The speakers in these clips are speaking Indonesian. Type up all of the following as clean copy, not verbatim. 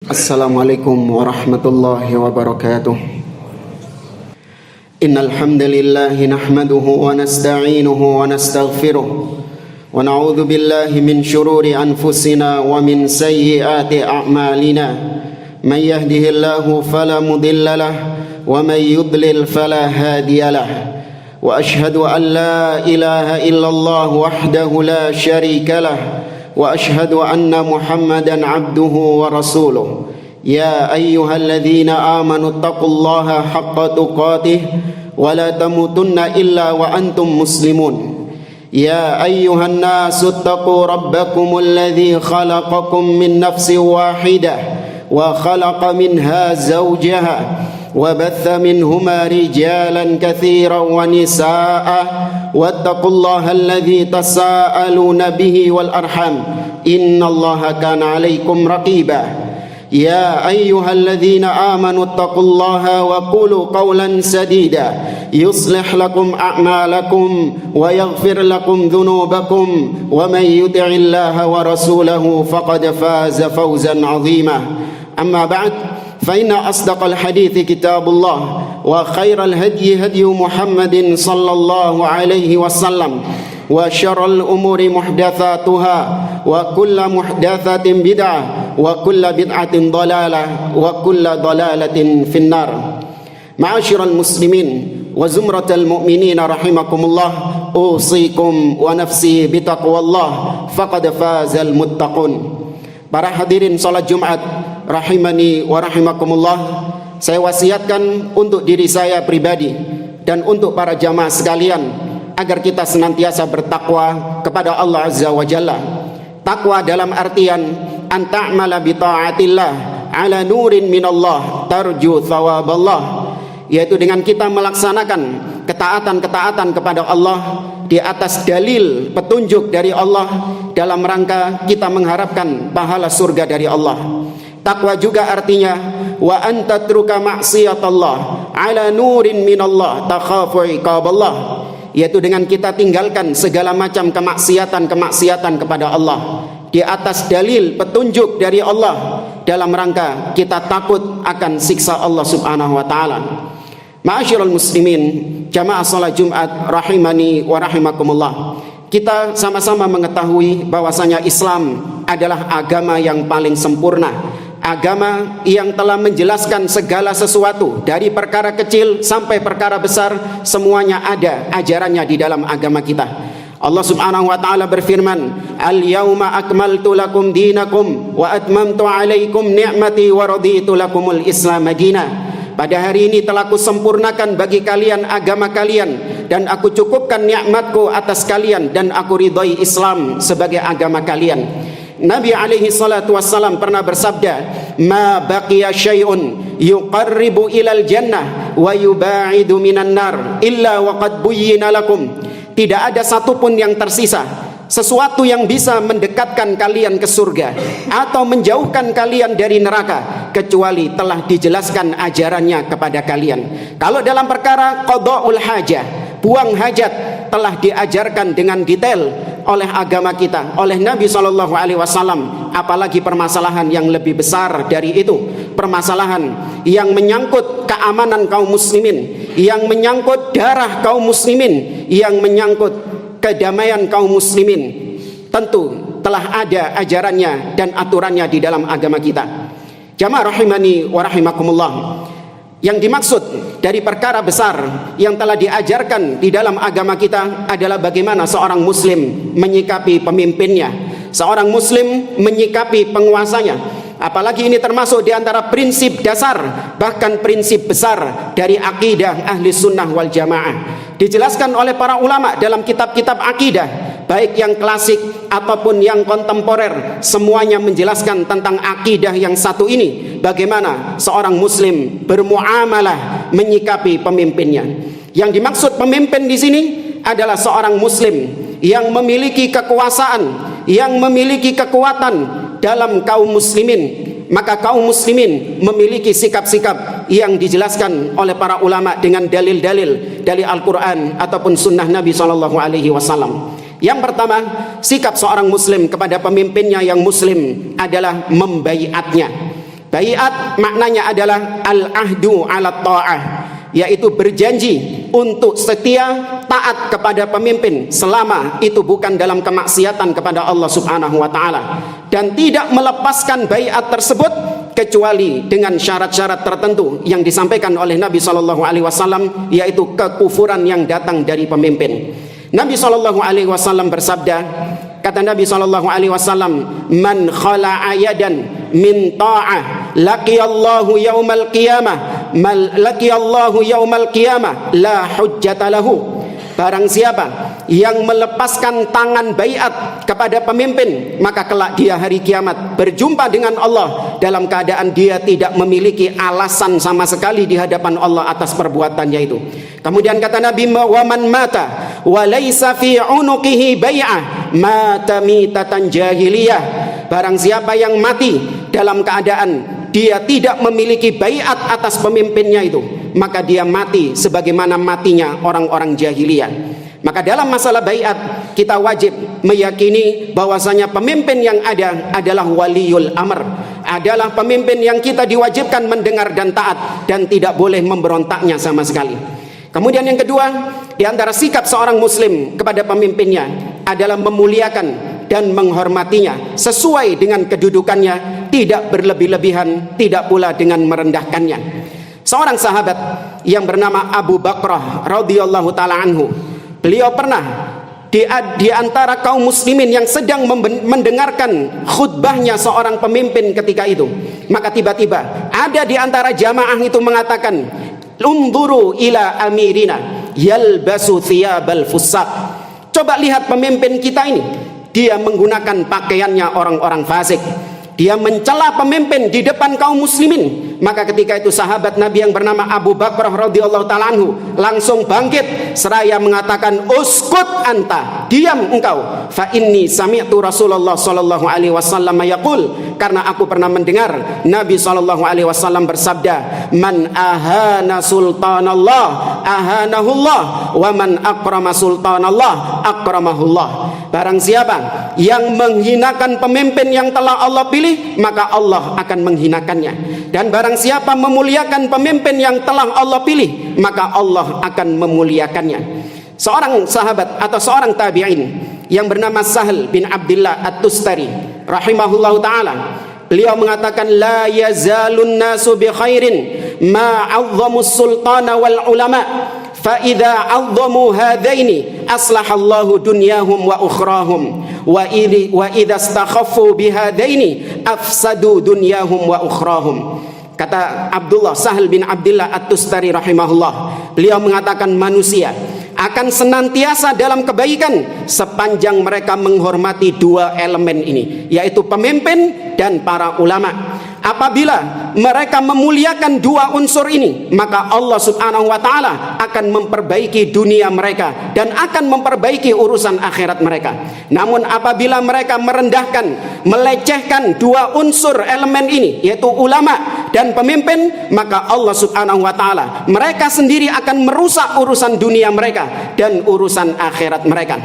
Assalamualaikum warahmatullahi wabarakatuh. Innal hamdalillah nahmaduhu wa nasta'inuhu wa nastaghfiruh wa na'udzu billahi min shururi anfusina wa min sayyiati a'malina. Man yahdihillahu fala mudilla lahu wa man yudlil fala hadiya lahu. Wa ashhadu an la ilaha illallah wahdahu la syarika lahu wa ashhadu anna Muhammadan abduhu wa rasuluh. Ya ayyuhalladzina amanu taqullaha haqqa tuqatih wa la tamutunna illa wa antum muslimun. Ya ayyuhan nasu taqu rabbakumul ladzi khalaqakum min nafsin wahidah wa khalaqa minha zawjaha wa batha minhuma rijalan katsiran wa nisaa'a wattaqullaha alladzi tasaaluna bihi wal arham innallaha kana 'alaikum raqiba. Ya ayyuhalladzina amanu taqullaha wa qulu qawlan sadida yuslih lakum a'malakum wa yaghfir lakum dhunubakum wa man yuti'illaha wa rasulahu faqad faza fawzan 'azima. Amma ba'd, fa inna asdaqal hadithi kitabullah wa khairal hadyi hadyu Muhammadin sallallahu alaihi wasallam wa syarrul umuri muhdatsatuha wa kullu muhdatsatin bid'ah wa kullu bid'atin dhalalah wa kullu dhalalatin finnar. Ma'asyiral muslimin wa zumratal mu'minin rahimakumullah, usikum wa nafsi bitaqwallah faqad fazal muttaqun. Para hadirin salat Jumat rahimani wa rahimakumullah, saya wasiatkan untuk diri saya pribadi dan untuk para jamaah sekalian agar kita senantiasa bertakwa kepada Allah Azza wa Jalla. Takwa dalam artian an ta'mala bi ta'atillah ala nurin minallah tarju thawaballah, yaitu dengan kita melaksanakan ketaatan-ketaatan kepada Allah di atas dalil petunjuk dari Allah dalam rangka kita mengharapkan pahala surga dari Allah. Takwa juga artinya wa anta truka maksiatallah ala nurin minallah takhafu iqaballah, yaitu dengan kita tinggalkan segala macam kemaksiatan kepada Allah di atas dalil petunjuk dari Allah dalam rangka kita takut akan siksa Allah Subhanahu wa taala. Ma'asyiral muslimin, jamaah salat Jumat rahimani wa rahimakumullah. Kita sama-sama mengetahui bahwasanya Islam adalah agama yang paling sempurna, agama yang telah menjelaskan segala sesuatu dari perkara kecil sampai perkara besar, semuanya ada ajarannya di dalam agama kita. Allah Subhanahu wa taala berfirman, "Al-yauma akmaltu lakum dinakum wa atmamtu 'alaikum ni'mati wa raditu lakumul Islam madina." Pada hari ini telah kusempurnakan bagi kalian agama kalian dan aku cukupkan nikmatku atas kalian dan aku ridhai Islam sebagai agama kalian. Nabi alaihi salatu wassalam pernah bersabda, "Ma baqiya syai'un yuqarribu ilal jannah wa yuba'idu minan nar illa waqad buyyina lakum." Tidak ada satupun yang tersisa, sesuatu yang bisa mendekatkan kalian ke surga atau menjauhkan kalian dari neraka, kecuali telah dijelaskan ajarannya kepada kalian. Kalau dalam perkara qada'ul hajah, buang hajat, telah diajarkan dengan detail oleh agama kita, oleh Nabi SAW. Apalagi permasalahan yang lebih besar dari itu, permasalahan yang menyangkut keamanan kaum muslimin, yang menyangkut darah kaum muslimin, yang menyangkut kedamaian kaum muslimin, tentu telah ada ajarannya dan aturannya di dalam agama kita. Jamaah rahimani wa rahimakumullah, yang dimaksud dari perkara besar yang telah diajarkan di dalam agama kita adalah bagaimana seorang muslim menyikapi pemimpinnya, seorang muslim menyikapi penguasanya. Apalagi ini termasuk di antara prinsip dasar, bahkan prinsip besar dari akidah ahli sunnah wal jamaah. Dijelaskan oleh para ulama dalam kitab-kitab akidah, baik yang klasik ataupun yang kontemporer, semuanya menjelaskan tentang akidah yang satu ini, bagaimana seorang muslim bermuamalah menyikapi pemimpinnya. Yang dimaksud pemimpin di sini adalah seorang muslim yang memiliki kekuasaan, yang memiliki kekuatan dalam kaum muslimin. Maka kaum muslimin memiliki sikap-sikap yang dijelaskan oleh para ulama dengan dalil-dalil dari Al-Quran ataupun sunnah Nabi SAW. Yang pertama, sikap seorang muslim kepada pemimpinnya yang muslim adalah membaiatnya. Baiat maknanya adalah al-ahdu ala ta'ah, yaitu berjanji untuk setia taat kepada pemimpin selama itu bukan dalam kemaksiatan kepada Allah Subhanahu wa taala, dan tidak melepaskan baiat tersebut kecuali dengan syarat-syarat tertentu yang disampaikan oleh Nabi SAW, yaitu kekufuran yang datang dari pemimpin. Nabi SAW bersabda, kata Nabi SAW, man khala'a yadan min ta'ah laqiyallahu yaumal qiyamah la hujjata lahu. Barang siapa yang melepaskan tangan baiat kepada pemimpin, maka kelak dia hari kiamat berjumpa dengan Allah dalam keadaan dia tidak memiliki alasan sama sekali di hadapan Allah atas perbuatannya itu. Kemudian kata Nabi, wa man mata wa laisa fi unuqihi bai'ah mata mitatan jahiliyah. Barang siapa yang mati dalam keadaan dia tidak memiliki baiat atas pemimpinnya itu, maka dia mati sebagaimana matinya orang-orang jahiliyah. Maka dalam masalah baiat, kita wajib meyakini bahwasanya pemimpin yang ada adalah waliul amr, adalah pemimpin yang kita diwajibkan mendengar dan taat, dan tidak boleh memberontaknya sama sekali. Kemudian yang kedua, di antara sikap seorang muslim kepada pemimpinnya adalah memuliakan dan menghormatinya sesuai dengan kedudukannya, tidak berlebih-lebihan, tidak pula dengan merendahkannya. Seorang sahabat yang bernama Abu Bakrah radhiyallahu taala anhu, beliau pernah di antara kaum muslimin yang sedang mendengarkan khutbahnya seorang pemimpin ketika itu. Maka tiba-tiba ada di antara jamaah itu mengatakan, "Unzuru ila amirina yalbasu thiyabal fusaq." Coba lihat pemimpin kita ini, dia menggunakan pakaiannya orang-orang fasik. Dia mencela pemimpin di depan kaum muslimin. Maka ketika itu sahabat Nabi yang bernama Abu Bakrah radhiyallahu ta'ala anhu langsung bangkit seraya mengatakan, uskut anta, diam engkau, fa inni sami'tu Rasulullah sallallahu alaihi wasallam yaqul, karena aku pernah mendengar Nabi sallallahu alaihi wasallam bersabda, man ahana sultanallah ahanahullah wa man akrama sultanallah akramahullah. Barang siapa yang menghinakan pemimpin yang telah Allah pilih, maka Allah akan menghinakannya. Dan barang siapa memuliakan pemimpin yang telah Allah pilih, maka Allah akan memuliakannya. Seorang sahabat atau seorang tabi'in yang bernama Sahal bin Abdullah At-Tustari rahimahullahu ta'ala, beliau mengatakan, la yazalun nasu bi khairin ma 'azzamus sultana wal ulama fa idza 'azzamu hadaini aslahallahu dunyahum wa ukhrahum wa idza istakhaffu bihadaini afsadu dunyahum wa ukhrahum. Kata Abdullah Sahal bin Abdullah At-Tustari rahimahullah, beliau mengatakan manusia akan senantiasa dalam kebaikan sepanjang mereka menghormati dua elemen ini, yaitu pemimpin dan para ulama. Apabila mereka memuliakan dua unsur ini, maka Allah Subhanahu wa ta'ala akan memperbaiki dunia mereka dan akan memperbaiki urusan akhirat mereka. Namun apabila mereka merendahkan, melecehkan dua unsur elemen ini, yaitu ulama dan pemimpin, maka Allah Subhanahu wa ta'ala mereka sendiri akan merusak urusan dunia mereka dan urusan akhirat mereka.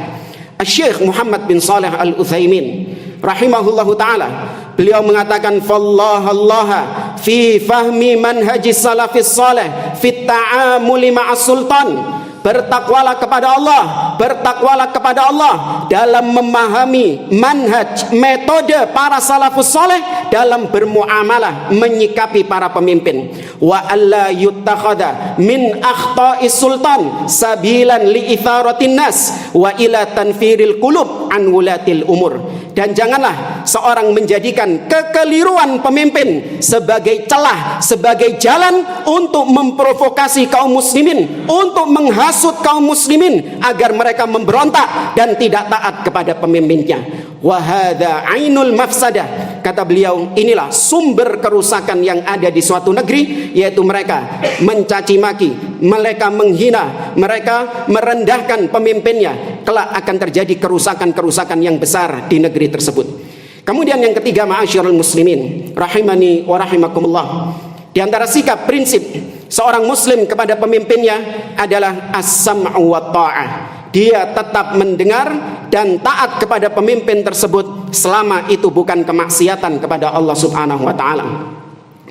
Syekh Muhammad bin Saleh Al-Utsaimin rahimahullahu ta'ala, beliau mengatakan, fallahallaha fi fahmi manhajis salafis salih fit ta'amuli ma'as sultan. Bertakwalah kepada Allah, bertakwalah kepada Allah dalam memahami manhaj, metode para salafus saleh dalam bermuamalah, menyikapi para pemimpin. Wa alla yuttakhadha min akhta'is sultan sabilan li itharatin nas wa ila tanfiril qulub an wulatil umur. Dan janganlah seorang menjadikan kekeliruan pemimpin sebagai celah, sebagai jalan untuk memprovokasi kaum muslimin, untuk menghasut kaum muslimin agar mereka memberontak dan tidak taat kepada pemimpinnya. Wa hadza ainul mafsadah. Kata beliau, inilah sumber kerusakan yang ada di suatu negeri, yaitu mereka mencaci maki, mereka menghina, mereka merendahkan pemimpinnya. Kelak akan terjadi kerusakan-kerusakan yang besar di negeri tersebut. Kemudian yang ketiga, ma'asyiral muslimin rahimani wa rahimakumullah, di antara sikap prinsip seorang muslim kepada pemimpinnya adalah as-sam'u wa ta'ah. Dia tetap mendengar dan taat kepada pemimpin tersebut selama itu bukan kemaksiatan kepada Allah Subhanahu wa ta'ala.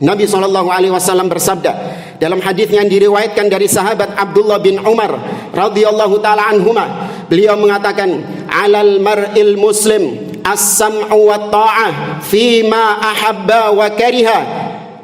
Nabi SAW bersabda dalam hadis yang diriwayatkan dari sahabat Abdullah bin Umar radhiyallahu taala anhuma, beliau mengatakan, "Alal mar'il muslim as-sam'u wa ta'ah fima ahabba wa kariha."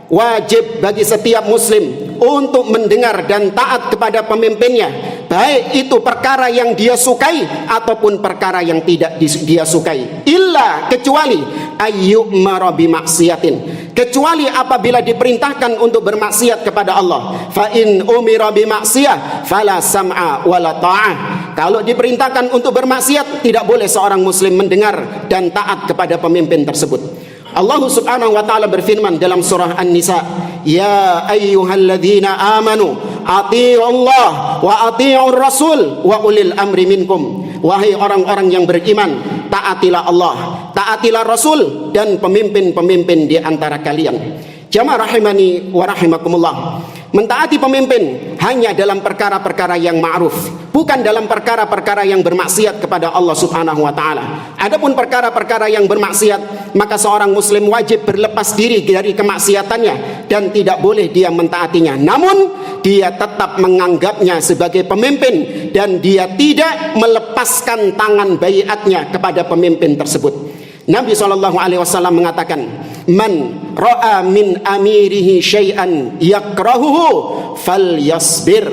Wajib bagi setiap muslim untuk mendengar dan taat kepada pemimpinnya, baik itu perkara yang dia sukai ataupun perkara yang tidak dia sukai. Illa, kecuali ayyumara bimaksiatin, kecuali apabila diperintahkan untuk bermaksiat kepada Allah. Fa in umira bimaksiyah fala sam'a wala ta'ah. Kalau diperintahkan untuk bermaksiat, tidak boleh seorang muslim mendengar dan taat kepada pemimpin tersebut. Allah Subhanahu wa taala berfirman dalam surah An-Nisa, "Ya ayyuhalladzina amanu athi'ullah wa athi'ur rasul wa ulil amri minkum." Wahai orang-orang yang beriman, taatilah Allah, taatilah Rasul dan pemimpin-pemimpin di antara kalian. Jamaah rahimani wa rahimakumullah. Mentaati pemimpin hanya dalam perkara-perkara yang ma'ruf, bukan dalam perkara-perkara yang bermaksiat kepada Allah Subhanahu wa taala. Adapun perkara-perkara yang bermaksiat, maka seorang muslim wajib berlepas diri dari kemaksiatannya dan tidak boleh dia mentaatinya. Namun dia tetap menganggapnya sebagai pemimpin dan dia tidak melepaskan tangan baiatnya kepada pemimpin tersebut. Nabi SAW mengatakan, "Man ra'a min amirihi syai'an yakrahuhu falyasbir."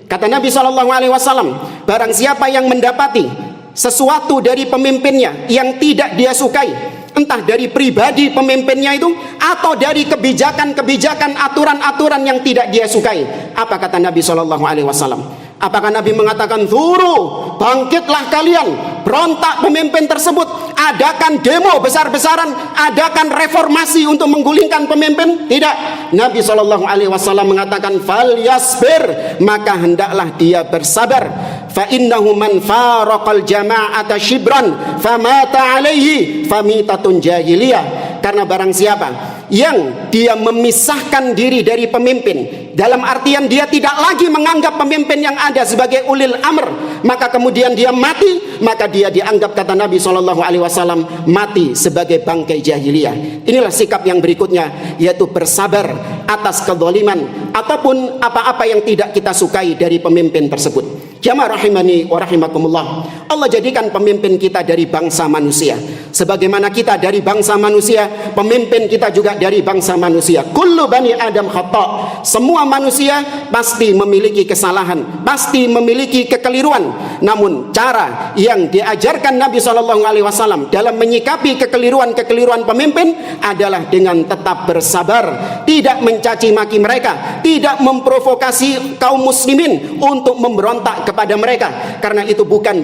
Kata Nabi SAW, barang siapa yang mendapati sesuatu dari pemimpinnya yang tidak dia sukai, entah dari pribadi pemimpinnya itu atau dari kebijakan-kebijakan, aturan-aturan yang tidak dia sukai, apa kata Nabi SAW? Apakah Nabi mengatakan, "Zuru, bangkitlah kalian, berontak pemimpin tersebut, adakan demo besar-besaran, adakan reformasi untuk menggulingkan pemimpin"? Tidak. Nabi SAW mengatakan, "Fal yasbir", maka hendaklah dia bersabar. Fa innahu man faraqal jama'ata shibran famata alaihi famitatun jahiliyah. Karena barang siapa yang dia memisahkan diri dari pemimpin, dalam artian dia tidak lagi menganggap pemimpin yang ada sebagai ulil amr, maka kemudian dia mati, maka dia dianggap, kata Nabi SAW, mati sebagai bangkai jahiliyah. Inilah sikap yang berikutnya, yaitu bersabar atas kezaliman ataupun apa-apa yang tidak kita sukai dari pemimpin tersebut. Jamaah rahimani wa rahimakumullah. Allah jadikan pemimpin kita dari bangsa manusia. Sebagaimana kita dari bangsa manusia, pemimpin kita juga dari bangsa manusia. Kullu bani Adam khata'. Semua manusia pasti memiliki kesalahan, pasti memiliki kekeliruan. Namun cara yang diajarkan Nabi SAW dalam menyikapi kekeliruan-kekeliruan pemimpin adalah dengan tetap bersabar, tidak mencaci maki mereka, tidak memprovokasi kaum muslimin untuk memberontak kepada mereka, karena itu bukan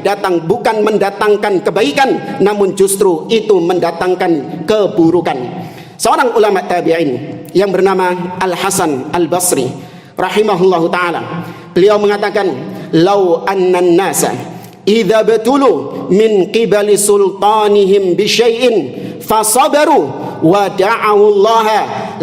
mendatangkan kebaikan, namun justru itu mendatangkan keburukan. Seorang ulama tabi'in yang bernama Al-Hasan Al-Basri rahimahullahu taala, beliau mengatakan, "Lau annan nasa idza batulu min qibali sultanihim bi syai'in fasabaru wa da'u Allah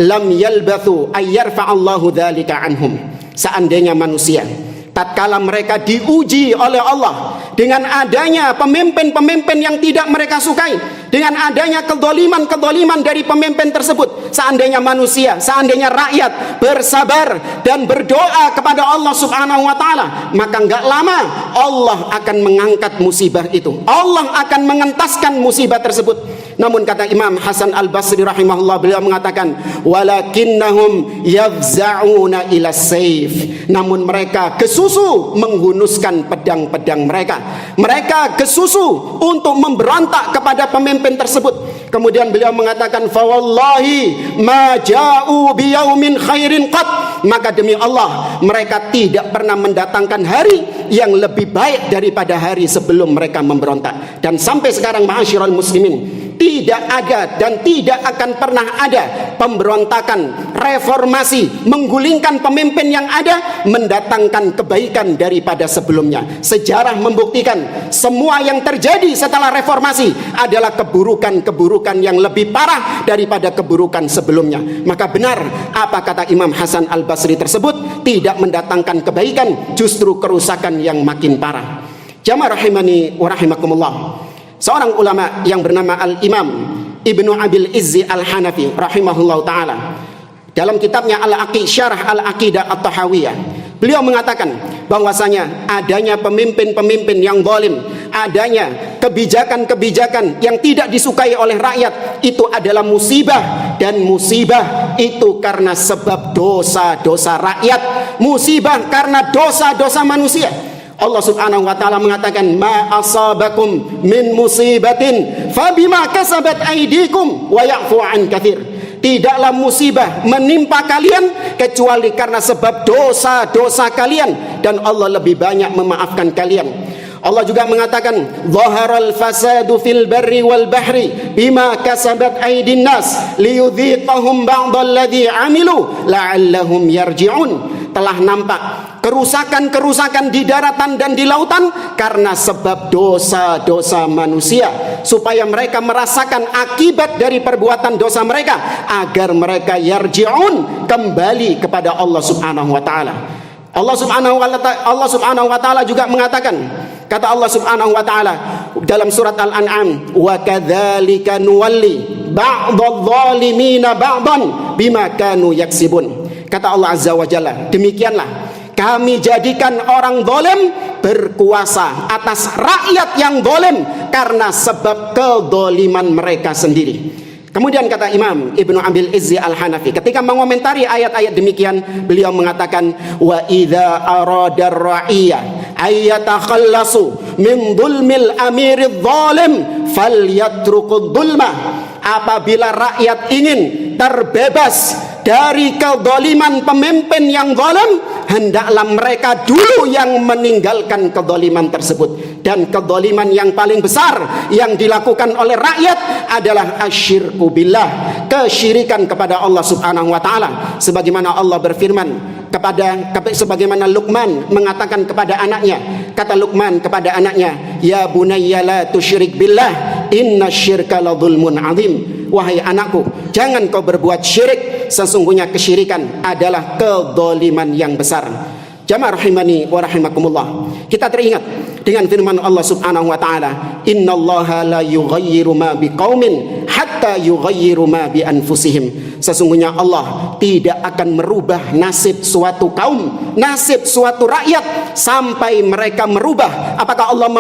lam yalbathu ay yarfa'allahu dzalika anhum." Seandainya manusia tatkala mereka diuji oleh Allah dengan adanya pemimpin-pemimpin yang tidak mereka sukai, dengan adanya kedoliman-kedoliman dari pemimpin tersebut, seandainya manusia, seandainya rakyat bersabar dan berdoa kepada Allah Subhanahu wa taala, maka enggak lama Allah akan mengangkat musibah itu, Allah akan mengentaskan musibah tersebut. Namun kata Imam Hasan Al-Basri rahimahullah, beliau mengatakan, "Walakinnahum yafza'una ila sayf." Namun mereka kesusu menghunuskan pedang-pedang mereka. Mereka kesusu untuk memberontak kepada pemimpin tersebut. Kemudian beliau mengatakan, "Fa wallahi ma ja'u biyaumin khairin qat." Maka demi Allah, mereka tidak pernah mendatangkan hari yang lebih baik daripada hari sebelum mereka memberontak. Dan sampai sekarang ma'asyiral muslimin, tidak ada dan tidak akan pernah ada pemberontakan, reformasi, menggulingkan pemimpin yang ada mendatangkan kebaikan daripada sebelumnya. Sejarah membuktikan semua yang terjadi setelah reformasi adalah keburukan-keburukan yang lebih parah daripada keburukan sebelumnya. Maka benar apa kata Imam Hasan Al-Basri tersebut, tidak mendatangkan kebaikan, justru kerusakan yang makin parah. Jamaah rahimani wa rahimakumullah. Seorang ulama yang bernama Al-Imam Ibnu Abil Izzi Al-Hanafi rahimahullah ta'ala, Dalam kitabnya Syarah Al-Aqidah At-Tahawiyah, beliau mengatakan bahwasanya adanya pemimpin-pemimpin yang zalim, adanya kebijakan-kebijakan yang tidak disukai oleh rakyat, itu adalah musibah. Dan musibah itu karena sebab dosa-dosa rakyat, musibah karena dosa-dosa manusia. Allah Subhanahu wa taala mengatakan, ma asabakum min musibatin fabima kasabat aydikum wa ya'fu an katsir. Tidaklah musibah menimpa kalian kecuali karena sebab dosa-dosa kalian, dan Allah lebih banyak memaafkan kalian. Allah juga mengatakan, zaharal fasadu fil barri wal bahri bima kasabat aydin nas liyudhiqahum ba'dalladzi amilu la'allahum yarji'un. Telah nampak kerusakan-kerusakan di daratan dan di lautan karena sebab dosa-dosa manusia, supaya mereka merasakan akibat dari perbuatan dosa mereka, agar mereka yarji'un, kembali kepada Allah Subhanahu wa taala. Allah Subhanahu wa taala juga mengatakan, kata Allah Subhanahu wa taala dalam surat Al-An'am, wa kadzalika nuwalli ba'dadh-dhalimina ba'dan bima kanu yaksibun. Kata Allah Azza wa Jalla, demikianlah kami jadikan orang zalim berkuasa atas rakyat yang zalim karena sebab kezaliman mereka sendiri. Kemudian kata Imam Ibnu Abil Izzi Al-Hanafi ketika mengomentari ayat-ayat demikian, beliau mengatakan, wa idza arada ar-ra'iyya ayatakhallasu min dhulmil amiridz zalim falyatrukud dhulma. Apabila rakyat ingin terbebas dari kezaliman pemimpin yang zalim, hendaklah mereka dulu yang meninggalkan kezaliman tersebut. Dan kezaliman yang paling besar yang dilakukan oleh rakyat adalah asyirku billah, kesyirikan kepada Allah Subhanahu wa taala. Sebagaimana Allah berfirman sebagaimana Luqman mengatakan kepada anaknya, kata Luqman kepada anaknya, ya bunayya la tusyrik billah innasyirka la dzulmun azim. Wahai anakku, jangan kau berbuat syirik, sesungguhnya kesyirikan adalah kezaliman yang besar. Jamaah rahimani wa rahimakumullah, kita teringat dengan firman Allah Subhanahu wa taala, innallaha la yughayyiru ma biqaumin hatta yughayyiru ma bi anfusihim. Sesungguhnya Allah tidak akan merubah nasib suatu kaum, nasib suatu rakyat sampai mereka merubah. Apakah Allah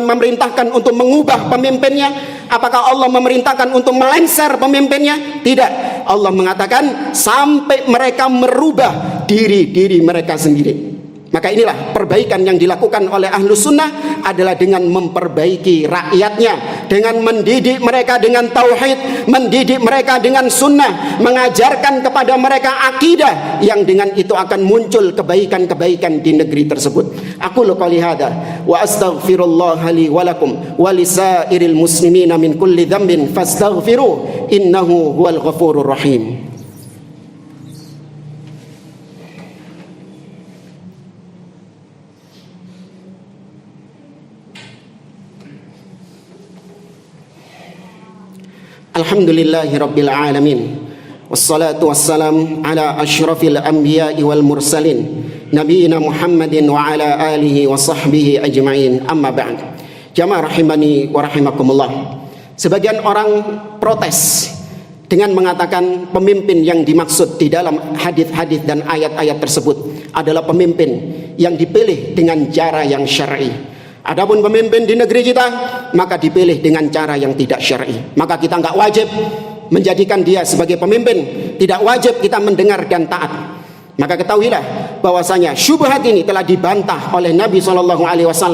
memerintahkan untuk mengubah pemimpinnya? Apakah Allah memerintahkan untuk melengser pemimpinnya? Tidak. Allah mengatakan sampai mereka merubah diri mereka sendiri. Maka inilah perbaikan yang dilakukan oleh Ahlus Sunnah adalah dengan memperbaiki rakyatnya, dengan mendidik mereka dengan tauhid, mendidik mereka dengan sunnah, mengajarkan kepada mereka akidah yang dengan itu akan muncul kebaikan-kebaikan di negeri tersebut. Aku qouli hada wa astaghfirullah li wa lakum wa lisairil muslimina min kulli dzambin fastaghfiru innahu huwal ghafurur rahim. Alhamdulillahi rabbil alamin, wassalatu wassalam ala asyrafil anbiya'i wal mursalin nabiyina Muhammadin wa ala alihi wa sahbihi ajma'in, amma ba'd. Jamaah rahimani wa rahimakumullah, sebagian orang protes dengan mengatakan pemimpin yang dimaksud di dalam hadis-hadis dan ayat-ayat tersebut adalah pemimpin yang dipilih dengan cara yang syar'i. Adapun pemimpin di negeri kita maka dipilih dengan cara yang tidak syar'i. Maka kita enggak wajib menjadikan dia sebagai pemimpin, tidak wajib kita mendengar dan taat. Maka ketahuilah bahwasanya syubhat ini telah dibantah oleh Nabi SAW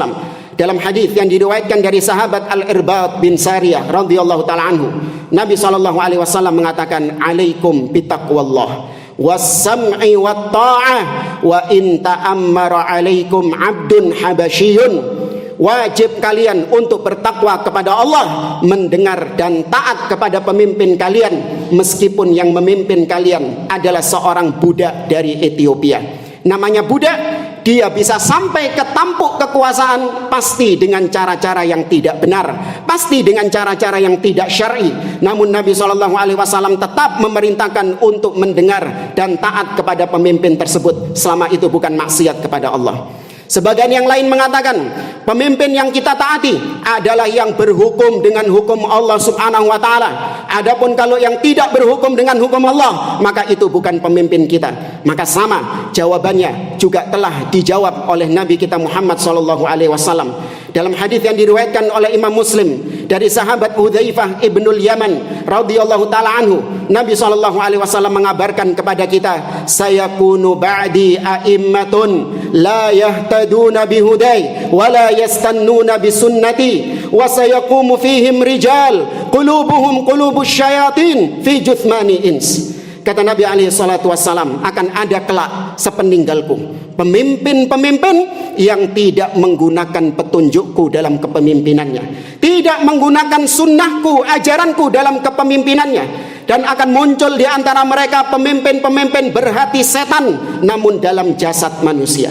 dalam hadis yang diriwayatkan dari sahabat Al-Irbad bin Sariyah radhiyallahu taala anhu. Nabi SAW mengatakan, alaikum bitaqwallah was-sam'i wat-ta'ah wa in ta'ammara alaikum 'abdun habasyiyun. Wajib kalian untuk bertakwa kepada Allah, mendengar dan taat kepada pemimpin kalian, meskipun yang memimpin kalian adalah seorang budak dari Ethiopia. Namanya budak, dia bisa sampai ke tampuk kekuasaan pasti dengan cara-cara yang tidak benar, pasti dengan cara-cara yang tidak syar'i. Namun Nabi SAW tetap memerintahkan untuk mendengar dan taat kepada pemimpin tersebut selama itu bukan maksiat kepada Allah. Sebagian yang lain mengatakan pemimpin yang kita taati adalah yang berhukum dengan hukum Allah Subhanahu wa taala. Adapun kalau yang tidak berhukum dengan hukum Allah, maka itu bukan pemimpin kita. Maka sama jawabannya juga telah dijawab oleh Nabi kita Muhammad sallallahu alaihi wasallam dalam hadis yang diriwayatkan oleh Imam Muslim dari sahabat Hudzaifah ibnul Yaman radhiyallahu taala anhu. Nabi sallallahu alaihi wasallam mengabarkan kepada kita, sayakunu ba'di a'immatun la yahtaduna bihudai wa la yastannuna bisunnati wa sayaqumu fihim rijal qulubuhum qulubus syayatin fi juthmani ins. Kata Nabi alaihi salatu wassalam, akan ada kelak sepeninggalku pemimpin-pemimpin yang tidak menggunakan petunjukku dalam kepemimpinannya, tidak menggunakan sunnahku, ajaranku dalam kepemimpinannya, dan akan muncul di antara mereka pemimpin-pemimpin berhati setan namun dalam jasad manusia.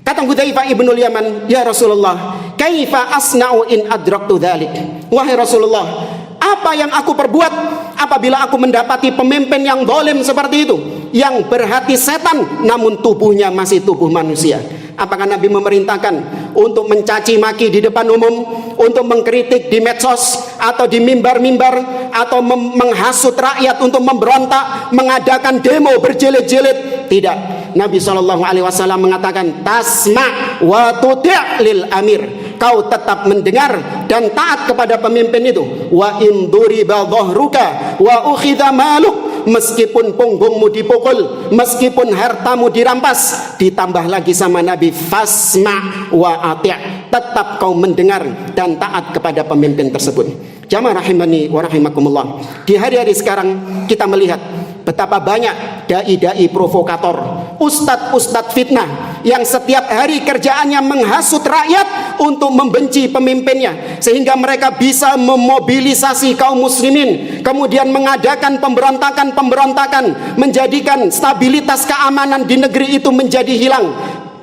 Kata Hudzaifah ibnul Yaman, ya Rasulullah, kaifa asna'u in adraktu dzalik? Wahai Rasulullah, apa yang aku perbuat apabila aku mendapati pemimpin yang zalim seperti itu, yang berhati setan namun tubuhnya masih tubuh manusia? Apakah Nabi memerintahkan untuk mencaci maki di depan umum, untuk mengkritik di medsos atau di mimbar-mimbar, atau menghasut rakyat untuk memberontak, mengadakan demo berjilid-jilid? Tidak. Nabi SAW mengatakan, tasma' wa tuti' lil amir. Kau tetap mendengar dan taat kepada pemimpin itu. Wa in duriba dhahruka wa ukhidha maluk. Meskipun punggungmu dipukul, meskipun hartamu dirampas, ditambah lagi sama Nabi, fasma' wa ati'. Tetap kau mendengar dan taat kepada pemimpin tersebut. Jamaah rahimani wa rahimakumullah. Di hari-hari sekarang kita melihat betapa banyak dai-dai provokator, ustadz-ustadz fitnah yang setiap hari kerjaannya menghasut rakyat untuk membenci pemimpinnya, sehingga mereka bisa memobilisasi kaum muslimin, kemudian mengadakan pemberontakan, menjadikan stabilitas keamanan di negeri itu menjadi hilang.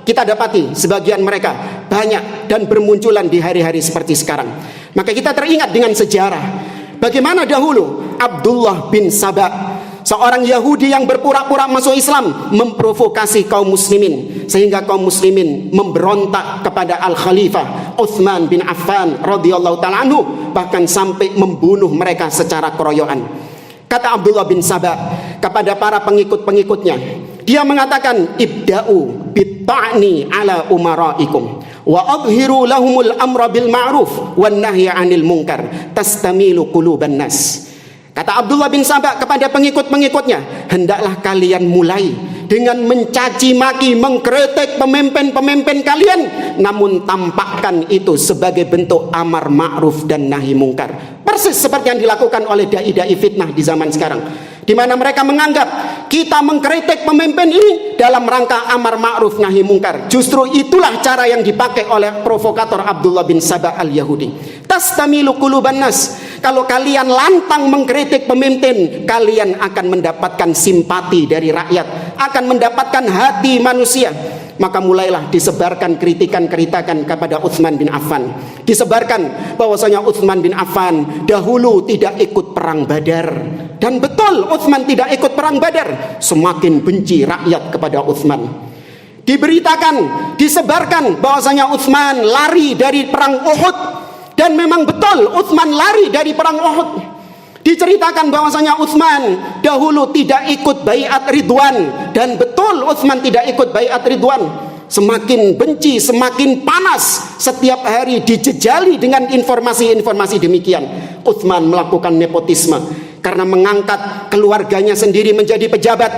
Kita dapati sebagian mereka banyak dan bermunculan di hari-hari seperti sekarang. Maka kita teringat dengan sejarah bagaimana dahulu Abdullah bin Saba, seorang Yahudi yang berpura-pura masuk Islam, memprovokasi kaum muslimin sehingga kaum muslimin memberontak kepada Al-Khalifah Utsman bin Affan radhiyallahu ta'ala anhu, bahkan sampai membunuh mereka secara keroyokan. Kata Abdullah bin Saba kepada para pengikut-pengikutnya, dia mengatakan, ibda'u bitta'ni ala umaraikum wa adhiru lahumul amra bil ma'ruf wan nahya 'anil munkar tastamilu quluban nas. Kata Abdullah bin Saba kepada pengikut-pengikutnya, hendaklah kalian mulai dengan mencaci maki, mengkritik pemimpin-pemimpin kalian, namun tampakkan itu sebagai bentuk amar ma'ruf dan nahi mungkar. Persis seperti yang dilakukan oleh dai-dai fitnah di zaman sekarang, di mana mereka menganggap kita mengkritik pemimpin ini dalam rangka amar ma'ruf nahi mungkar. Justru itulah cara yang dipakai oleh provokator Abdullah bin Saba al-Yahudi. Tastamilu quluban nas. Kalau kalian lantang mengkritik pemimpin, kalian akan mendapatkan simpati dari rakyat, akan mendapatkan hati manusia. Maka mulailah disebarkan kritikan-kritikan kepada Utsman bin Affan. Disebarkan bahwasanya Utsman bin Affan dahulu tidak ikut perang Badar. Dan betul Utsman tidak ikut perang Badar. Semakin benci rakyat kepada Utsman. Diberitakan, disebarkan bahwasanya Utsman lari dari perang Uhud. Dan memang betul Utsman lari dari perang Uhud. Diceritakan bahwasanya Utsman dahulu tidak ikut baiat Ridwan, dan betul Utsman tidak ikut baiat Ridwan. Semakin benci, semakin panas, setiap hari dijejali dengan informasi-informasi demikian. Utsman melakukan nepotisme karena mengangkat keluarganya sendiri menjadi pejabat.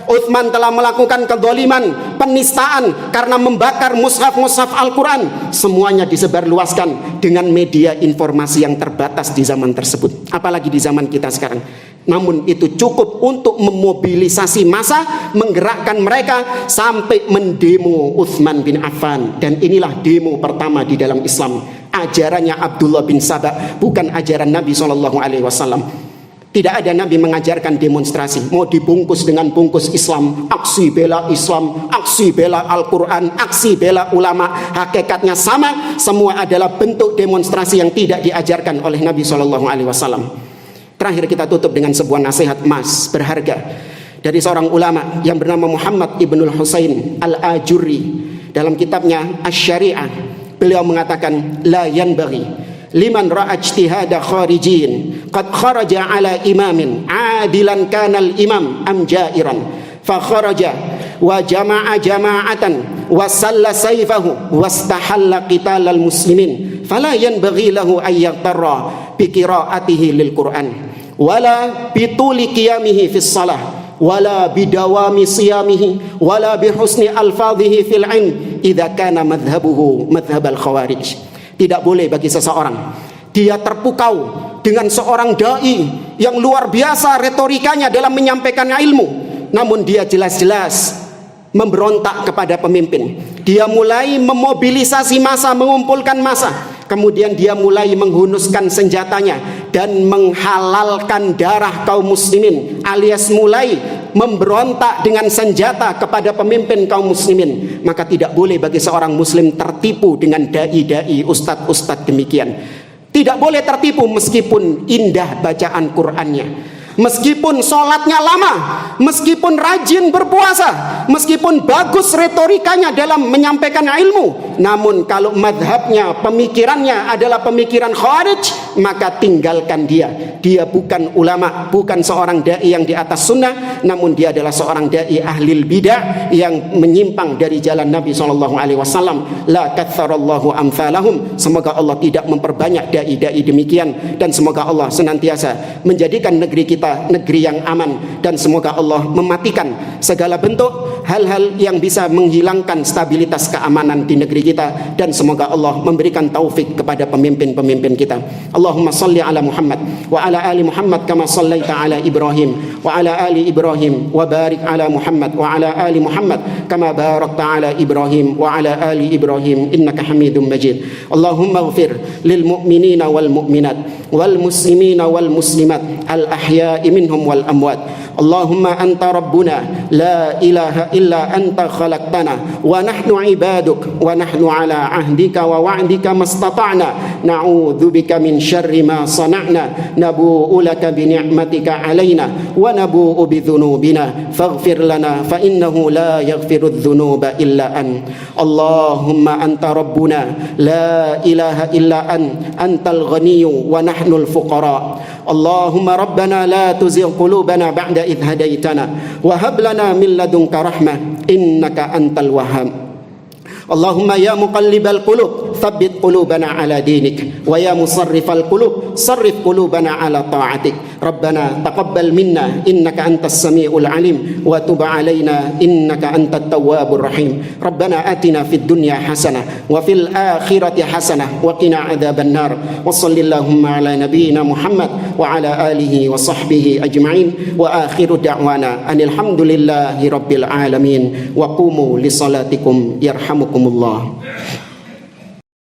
Utsman telah melakukan kezaliman, penistaan karena membakar mushaf-mushaf Al-Quran. Semuanya disebarluaskan dengan media informasi yang terbatas di zaman tersebut, apalagi di zaman kita sekarang. Namun itu cukup untuk memobilisasi massa, menggerakkan mereka sampai mendemo Utsman bin Affan. Dan inilah demo pertama di dalam Islam. Ajarannya Abdullah bin Saba, bukan ajaran Nabi SAW. Tidak ada Nabi mengajarkan demonstrasi mau dibungkus dengan bungkus Islam, aksi bela Islam, aksi bela Al-Quran, aksi bela ulama. Hakikatnya sama, semua adalah bentuk demonstrasi yang tidak diajarkan oleh Nabi SAW. Terakhir kita tutup dengan sebuah nasihat emas berharga dari seorang ulama yang bernama Muhammad ibnul Husain al-Ajurri dalam kitabnya Asy-Syari'ah, beliau mengatakan la yanbaghi liman ra'a ijtihada kharijin qad kharaja ala imamin adilan kana al-imam am ja'iran fa kharaja wa jama'a jama'atan wa salla sayfahu wastahalla qitalal muslimin fala yanbaghi lahu ay yaghtarra bi qira'atihi lil Qur'an wala bituli qiyamihi fis shalah wala bidawami siyamihi wala bihusni alfadhihi fil ilm idza kana madhhabuhu madhhabal khawarij. Tidak boleh bagi seseorang dia terpukau dengan seorang dai yang luar biasa retorikanya dalam menyampaikan ilmu, namun dia jelas-jelas memberontak kepada pemimpin. Dia mulai memobilisasi massa, mengumpulkan massa, kemudian dia mulai menghunuskan senjatanya dan menghalalkan darah kaum muslimin, alias mulai memberontak dengan senjata kepada pemimpin kaum muslimin. Maka tidak boleh bagi seorang muslim tertipu dengan dai-dai, ustadz-ustadz demikian. Tidak boleh tertipu meskipun indah bacaan Qur'annya, meskipun sholatnya lama, meskipun rajin berpuasa, meskipun bagus retorikanya dalam menyampaikan ilmu, namun kalau madhabnya, pemikirannya adalah pemikiran khawarij, maka tinggalkan dia. Dia bukan ulama, bukan seorang dai yang di atas sunnah, namun dia adalah seorang dai ahlil bidah yang menyimpang dari jalan Nabi SAW. La katsarallahu amsalahum. Semoga Allah tidak memperbanyak dai-dai demikian, dan semoga Allah senantiasa menjadikan negeri kita negeri yang aman, dan semoga Allah mematikan segala bentuk hal-hal yang bisa menghilangkan stabilitas keamanan di negeri kita, dan semoga Allah memberikan taufik kepada pemimpin-pemimpin kita. Allahumma salli ala Muhammad wa ala ali Muhammad kama sallaita ala Ibrahim wa ala ali Ibrahim wa barik ala Muhammad wa ala ali Muhammad kama barakta ala Ibrahim wa ala ali Ibrahim innaka Hamidum Majid. Allahumma ighfir lil mu'minina wal mu'minat wal muslimina wal muslimat al ahya'i minhum wal amwat. Allahumma anta rabbuna la ilaha illa anta khalaqtana wa nahnu ibaduk wa nahnu ala ahdika wa wa'dika mastata'na na'udzubika min syarri ma sana'na nabu'u laka bi ni'matika alaina wa nabu'u bi dhunubina faghfir lana fa innahu la yaghfiru dhunuba illa an. Allahumma anta rabbuna la ilaha illa antal ghaniyyu wa nahnu al fuqara. Allahumma rabbana la tuzigh qulubana ba'da idh hadaitana wa hab lana min ladunka rahmah innaka antal wahhab. Allahumma ya muqallibal qulub thabbit qulubana ala dinik wa ya musarrifal qulub sarrif qulubana ala ta'atik. Rabbana taqabbal minna innaka antas samiul alim wa tub alaina innaka antat tawwabur rahim. Rabbana atina fid dunya hasanah wa fil akhirati hasanah wa qina adzaban nar. Wa sallallahu ala nabiyyina Muhammad wa ala alihi wa sahbihi ajma'in wa akhiru da'wana anil hamdulillahi rabbil alamin wa qumu li salatikum yarhamukumullah.